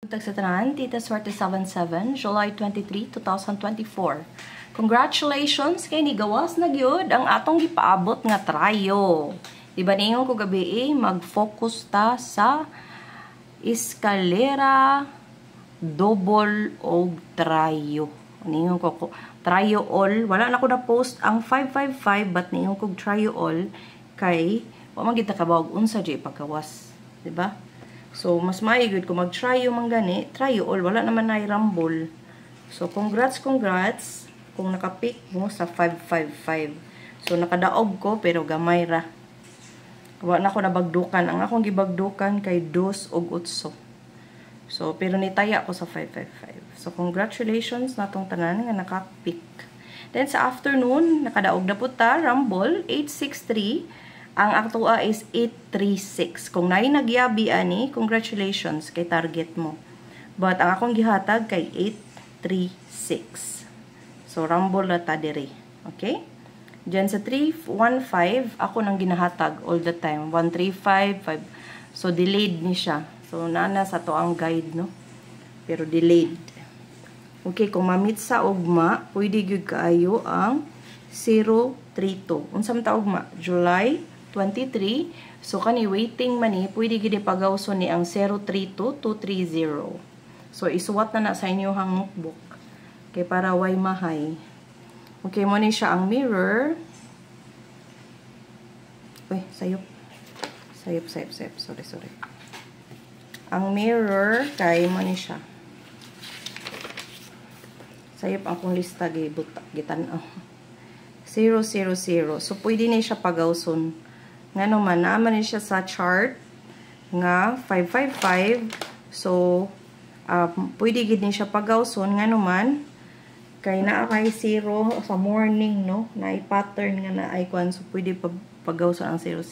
Sa tanan, Tita Swerte 77, July 23, 2024. Congratulations kay ni gawas na gyud ang atong gipaabot nga trayo. Diba ningon ko gabi mag-focus ta sa eskalera, double o trayo. Ningon ko trayo all, wala na ko na post ang 555 but ningon ko trayo all kay wa man kita kabawag unsa di pagkawas, diba? So, mas maigod kung mag-try yung manggani, try all, wala naman na i-rumble. So, congrats kung nakapick mo sa 555. So, nakadaog ko, pero gamay ra. Wala na ako nabagdukan. Ang akong gibagdukan kay 2 og 8. So, pero nitaya ko sa 555. So, congratulations na tong tanan nga nakapick. Then, sa afternoon, nakadaog na po ta, rumble, 863. Ang aktua is 836. Kung naay nagyabi ani, congratulations kay target mo. But ang akong gihatag kay 836. So rumble na ta diri. Okay? Diyan sa 315, ako nang ginahatag all the time. 1355. So delayed ni siya. So nana sa to ang guide, no? Pero delayed. Okay, kung mamit sa ugma, pwede gyud kaayo ang 032. Unsa man ta ugma? July 23. So, kani waiting money, pwede gini pagawson ni ang 032230. So, isuwat na sa inyo hang notebook. Okay, para way mahay. Okay, mo ni siya ang mirror. Uy, sayop. Sayop. Sorry. Ang mirror, kay mo ni siya. Sayop ang kong lista, gitan. 000. So, pwede ni siya pagawson. Nga naman, naaman siya sa chart nga 555. So, pwede gid ni siya pagawson nga naman kay naa kay 0 sa morning, no? Na pattern nga na icon, so pwede pagawson ang 00.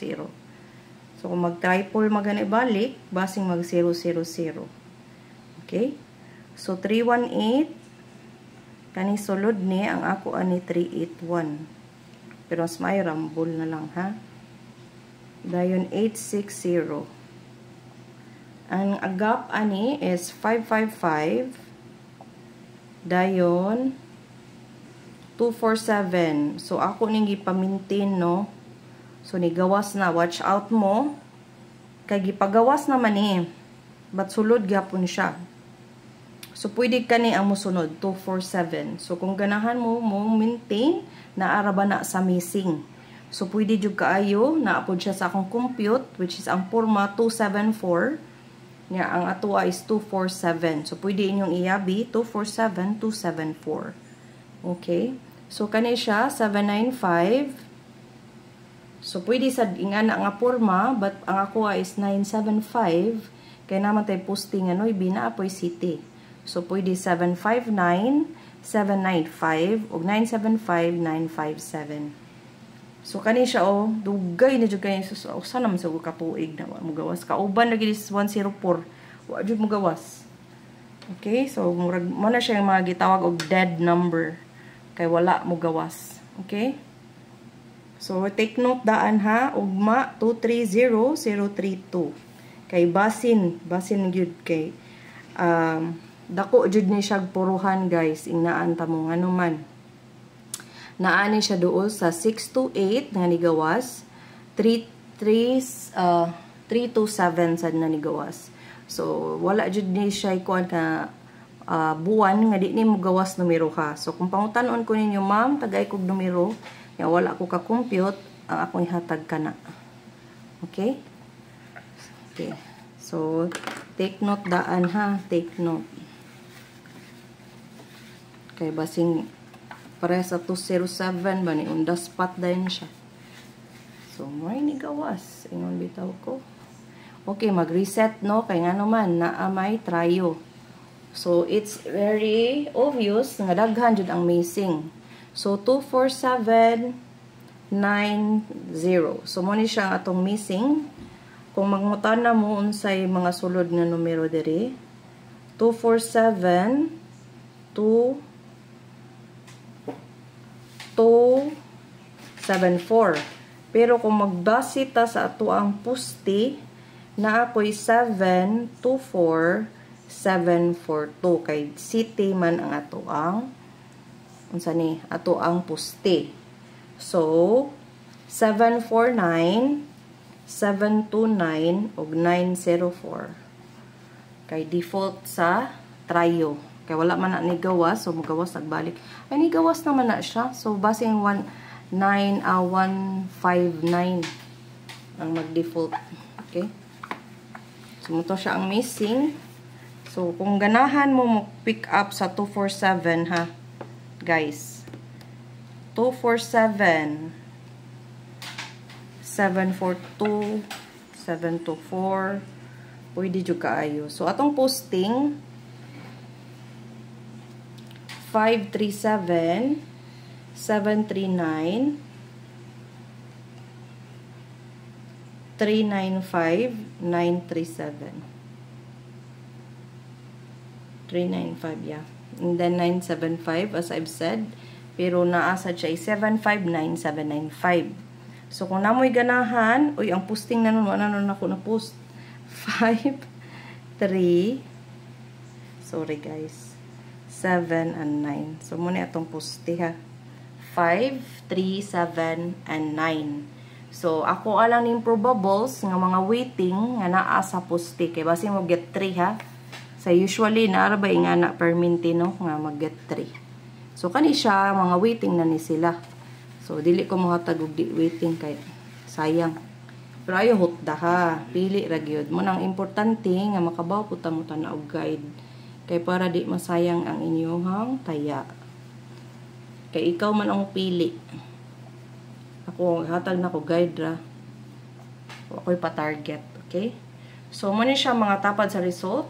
So, kung mag-triple magani balik, basing mag 000. Okay? So, 318 kani sulod ni ang ako ani 381. Pero mas may rumble na lang, ha? Dayon 860. Ang agap ani is 555. Dayon 247. So ako ning gipamintin, no. So ni gawas na, watch out mo. Kay gipagawas naman ni. But sulod gyapon siya. So pwede kani ang mosunod 247. So kung ganahan mo maintain na araba na sa missing. So, pwede jud kaayo, naapod siya sa akong compute, which is ang forma 274. Nga, ang atua is 247. So, pwede inyong iabi, 247, 274. Okay? So, kani siya, 795. So, pwede sa ingana nga forma, but ang atua is 975. Kaya naman tayo posting, ano, ibinaapoy city. So, pwede 759, 795, o 975, 957. So, kani siya, dugay na dyan kayo. So, sana man sa kapuig na magawas. Kauban lagi is 104. Wa dyan magawas. Okay? So, mo na siya yung mga gitawag og dead number. Kay wala mo gawas. Okay? So, take note daan ha. Ugma 230032. Kay basin yun kay dako jud ni siya puruhan, guys. Ingnaan ta mo nga naman. Naani siya dool sa 628 nga nigawas, 327 sad na nigawas. So wala jud ni siya ikuan ka buwan nga di ni mo gawas numero ha. So kung pangutanon ko ninyo, ma'am, tagay kog numero, ya wala ko ka compute, ang akong ihatag kana. Okay? Okay. So take note daan ha, take note. Kay basing para sa 207 ba ni unda spot din siya. So may nigawas ingon bitaw ko. Okay, mag-reset, no, kay nga naman naa may trayo. So it's very obvious nga daghan jud ang missing. So 24790. So mo ni siya atong missing. Kung mangutan na mo unsay mga sulod nga numero diri, 247 274. Pero kung magbase ta sa ato ang pusti, na ako'y 724 742 kay city man ang ato ang unsa ni ato ang poste. So 749, 729 ug 904 kay default sa trio. Kay wala man na ni gawas, so magawas nagbalik. Ay ni gawas naman na siya. So basing 159 ang mag-default. Okay? So muto siya ang missing. So kung ganahan mo pick up sa 247 ha. Guys. 247 742 724 pwede jud kaayo. So atong posting 537 739 395 937 395 yeah. And then 975 as I've said, pero naasad siya 759795. So kung namoy ganahan, uy ang posting na nun, ano ako na post 5 3 sorry guys 7 and 9. So muna atong poste ha. 5 3 7 and 9. So ako alang ning probables nga mga waiting nga naa sa poste kay basi mo get 3 ha. So usually naara ba nga na perminti no nga mag get 3. So kani siya mga waiting na ni sila. So dili ko mohatag og di waiting kay sayang. Pero ayo hotda ha. Pili ra gyud mo nang importante nga makabaw pud ta mo tanaw og guide. Kay para di masayang ang inyong taya. Kay ikaw man ang pili. Ako hatag na ko guide ra. Ako'y pa-target, okay? So mo ni siya mga tapad sa result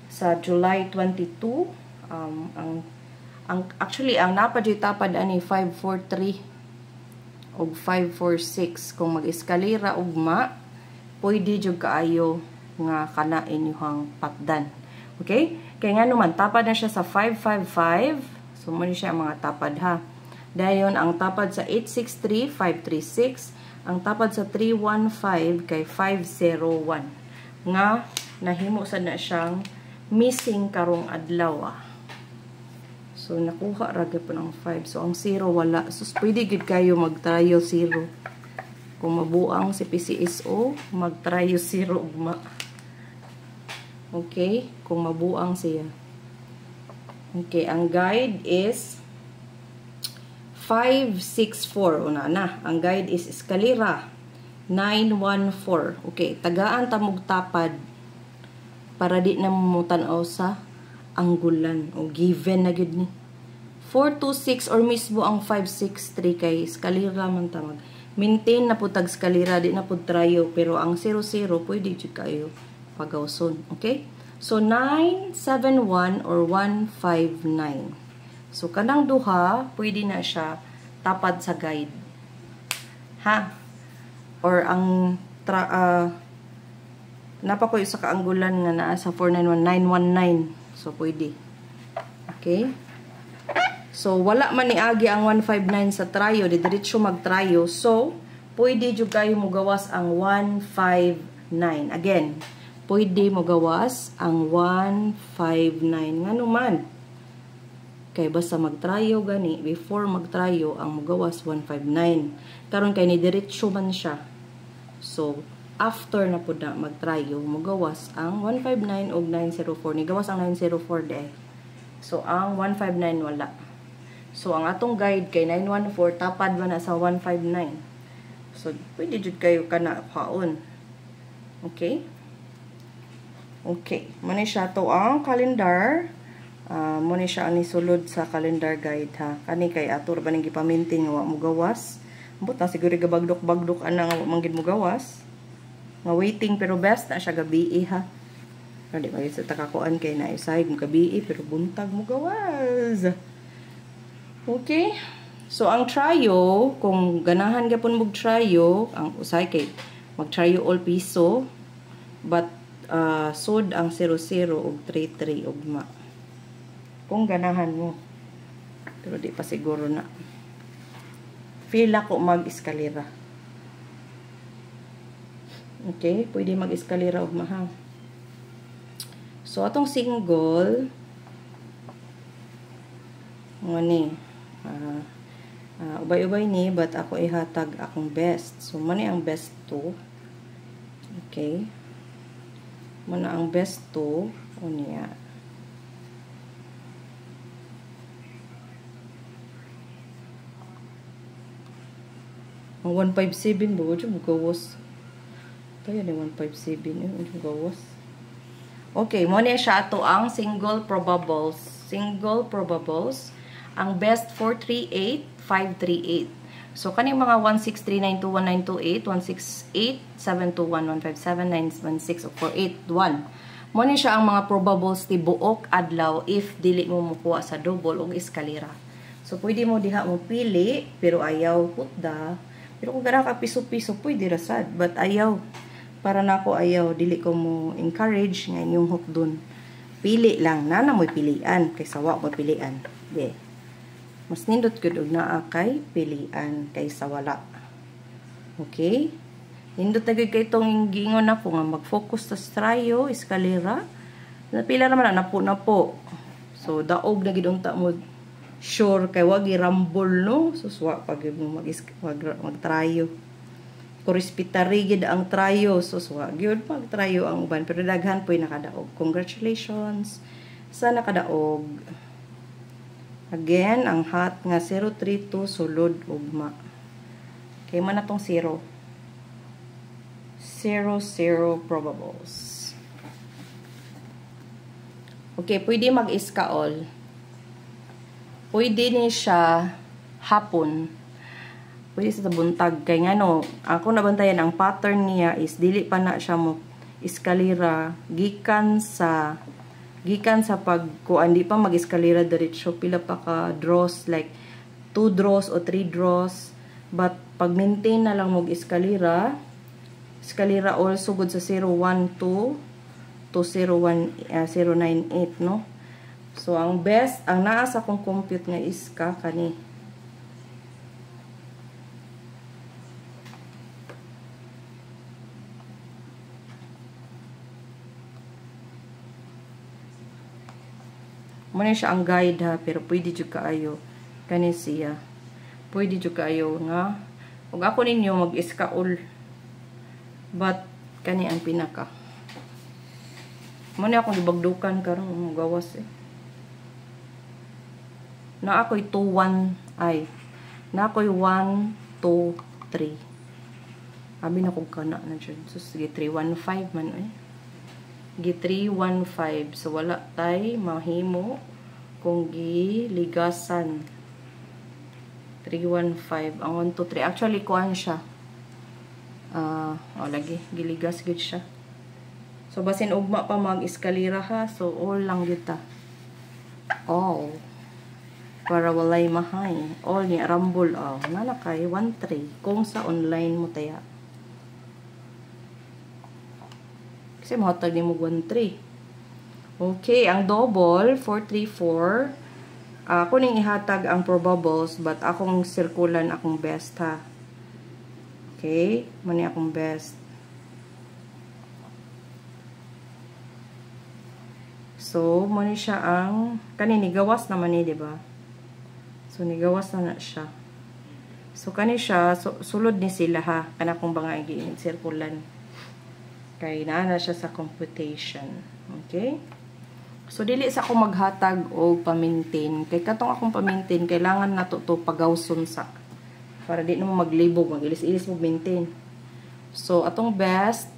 sa July 22 actually ang napad ani 543 og 546 kung mag-eskalera ugma pwede jud kaayo nga kana inyong patdan. Okay? Kaya nga naman, tapad na siya sa 555. So, muna siya mga tapad ha. Dayon, ang tapad sa 863, 536. Ang tapad sa 315 kay 501. Nga, nahimo sa na siyang missing karong adlaw. So, nakuha ragay po ng 5. So, ang 0 wala. So, pwede gid kayo mag-trio 0. Kung mabuang si PCSO, mag-trio 0 ugma. Okay? Kung mabuang siya. Okay, ang guide is 564. Una na. Ang guide is eskalera 914. Okay, tagaan tamog tapad para di na mamutanaw sa anggulan o given na gud ni. 426 or mismo ang 563 kay eskalera man tamag. Maintain na pud tag eskalera, di na pud trayo, pero ang 00 pwede jud kayo pagawson. Okay? So, 971 or 159. So, kanang duha, pwede na siya tapad sa guide. Ha? Or ang napakoy sa kaanggulan nga naa sa 491919. So, pwede. Okay? So, wala man niagi ang 159 sa tryo. Didiretso mag-tryo. So, pwede jud kayo mo gawas ang 159. Again, pwede mo gawas ang 159. Nga naman. Kay basta mag-tryo gani, before mag-tryo, ang mo gawas 159. Karon kay ni diretso man siya. So, after na po na mag-tryo, mo gawas ang 159 o 904. Ni gawas ang 904 de. So, ang 159 wala. So, ang atong guide kay 914, tapad man na sa 159. So, pwede jud kayo kana kaon. Okay? Okay, muna siya to ang calendar. Muna siya ang nisulod sa calendar guide ha. Kani kay atur ba nang gipaminting nga wa mo gawas. Ambot na siguro gabagdok-bagdok ana nga wa man gid mo gawas. Nga waiting pero best na siya gabi ha. Kadi ba sa takakuan kay na isay mo gabi pero buntag mo gawas. Okay? So ang tryo, kung ganahan gyapon mo tryo, ang usay kay mag-tryo all piso but sod ang 00 ug 33 ugma. Kung ganahan mo. Pero di pa siguro na. Feel ako mag-eskalera. Okay? Pwede mag-eskalera ugma ha. So, atong single, ni, ubay-ubay ni, but ako ihatag akong best. So, mani ang best 2. Okay. Muna ang best 2. O niya. Ang 157 ba? Wala mo gawas. Tayo na 157. Wala mo gawas. Okay. Muna siya ito ang single probables. Single probables. Ang best 438, 538. So, kaning mga 163921928, 168721157, 916, o 481. Muna siya ang mga probables ti buok adlaw if dili mo mukuha sa double o eskalera. So, pwede mo diha mo pili, pero ayaw hutda. Pero kung gana ka piso-piso, pwede rasad. But ayaw. Para na ako ayaw. Dili ko mo encourage ngayon yung hook dun. Pili lang. Nana mo'y pilian. Kaysa wak mo pilian. Yeah. Mas nindot ko doon na kay pilian. Kaysa wala. Okay? Nindot na kay itong gingon ako nga mag-focus sa strayo, eskalera. Napila naman na napo. So, daog na gidunta mo sure kay wag i-rumble no suswa pag mo mag-trayo korispitary gid ang trayo suswa gyud mag-trayo ang uban pero daghan po'y nakadaog. Congratulations sa nakadaog. Again ang hot nga 032 sulod ugma kay man natong 0 probables. Okay, pwede mag-iska all. Pwede ni siya hapon. Pwede sa buntag. Kaya nga no, ako nabantayan, ang pattern niya is dili pa na siya mo eskalera. Gikan sa pagkuan, di pa mag-eskalera diretso. Pila pa ka draws, like 2 draws o 3 draws. But pag maintain na lang mag-eskalera, eskalera also good sa 012 to 098, no? So, ang best, ang naa sa kong compute nga is kani. Muna siya ang guide ha, pero pwede dyo kaayo. Kani siya. Pwede dyo kaayo nga. Huwag ako ninyo mag-iska all. But, kani ang pinaka. Muna akong ibagdukan karong gawas eh. Na ako'y 2-1 ay. Na ako'y 1, 2, 3. Abi na kong kana na dyan. So, sige, 3-1-5 man eh. Gi 3-1-5. So, wala tay mahimo kung giligasan. 3-1-5. Ang 1, 2, 3. Actually, kuhan siya. Lagi. Giligas good siya. So, basin ugma pa mag-eskalera ha. So, all lang kita. All. Para walay mahay. All niya, rumble, nanakay, 1-3. Kung sa online mo taya. Kasi mahatag ni mo 1-3. Okay, ang double, 4-3-4. Ako ning ihatag ang probables, but akong sirkulan akong best, ha. Okay, mani akong best. So, mani siya ang, kanini, gawas naman ni, diba? So, nigawas na siya. So, kani siya, sulod ni sila ha. Kana kong banga i-circulan. Kaya naana siya sa computation. Okay? So, dili sa ako maghatag o pamintain. Kaya katong akong pamintain, kailangan na to pagawson sa. Para di naman maglibog, mag-ilis-ilis mo maintain. So, atong best,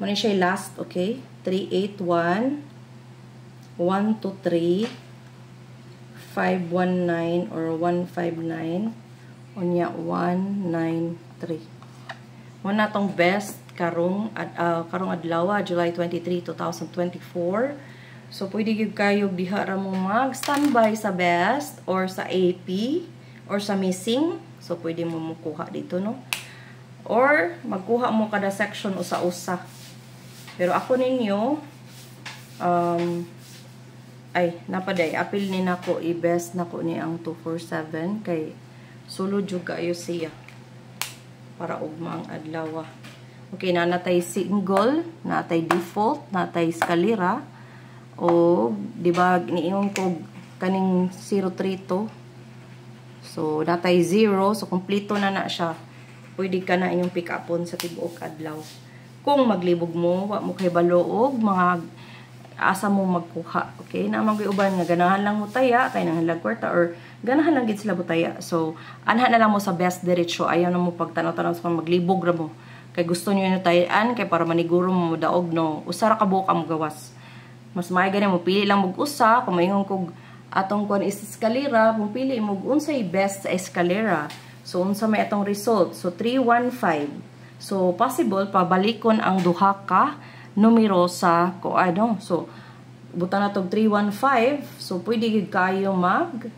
muna siya last, okay? 381, 123, 519 or 159 unya 193. Muna tong best karong adlaw July 23, 2024. So pwede gyud kayo diha ra mo mag-standby sa best or sa AP or sa missing. So pwede mo mukuha dito no. Or magkuha mo kada section usa-usa. Pero ako ninyo napaday, apil ni nako i-best nako ni ang 247 kay sulod jud kaayo siya para ugma ang adlaw. Okay, na natay single, natay default, natay eskalera, o di ba niingon ko kaning 032. So natay 0, so kompleto na siya. Pwede ka na inyong pick upon sa tibuok adlaw. Kung maglibog mo, wa mo kay baloog, mga asa mo magkuha. Okay, na magiuban nga ganahan lang mo taya kay nang kwarta or ganahan lang gid sila butaya. So anha na lang mo sa best diretso, ayaw na mo pagtanaw-tanaw sa maglibog ra mo. Kay gusto niyo yung tayaan kay para maniguro mo daog no. Usara ka buok ang gawas. Mas may gani mo pili lang mog usa kung maingon kog atong kon is eskalera, mo pili mo unsay best sa eskalera. So unsa may atong result? So 315. So possible pabalikon ang duha ka numero sa ko ano. So buta na tog 315. So pwede gid kayo mag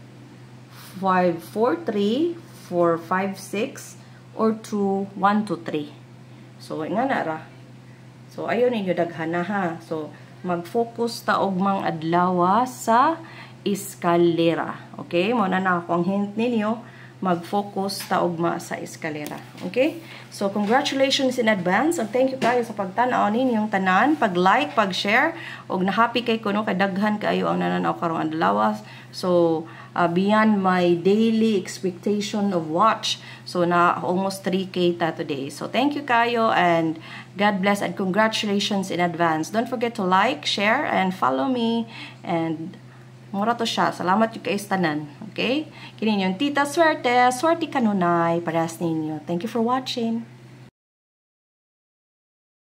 543, 456 or 2 1 2 3. So nga na ra. So ayon ninyo daghan na ha. So mag-focus ta og mang adlaw sa eskalera. Okay? Mo na ako ang hint ninyo, mag-focus ta ugma sa eskalera. Okay? So congratulations in advance. And thank you kayo sa pagtan-aw ninyong tanan, pag-like, pag-share, og na-happy kay kuno kay daghan kayo ang nananaw karong adlaw. So beyond my daily expectation of watch. So na almost 3K ta today. So thank you kayo and God bless and congratulations in advance. Don't forget to like, share, and follow me. And mura to siya. Salamat yung kaistanan. Okay? Kinin yung Tita Swerte. Swerte kanunay. Paras ninyo. Thank you for watching.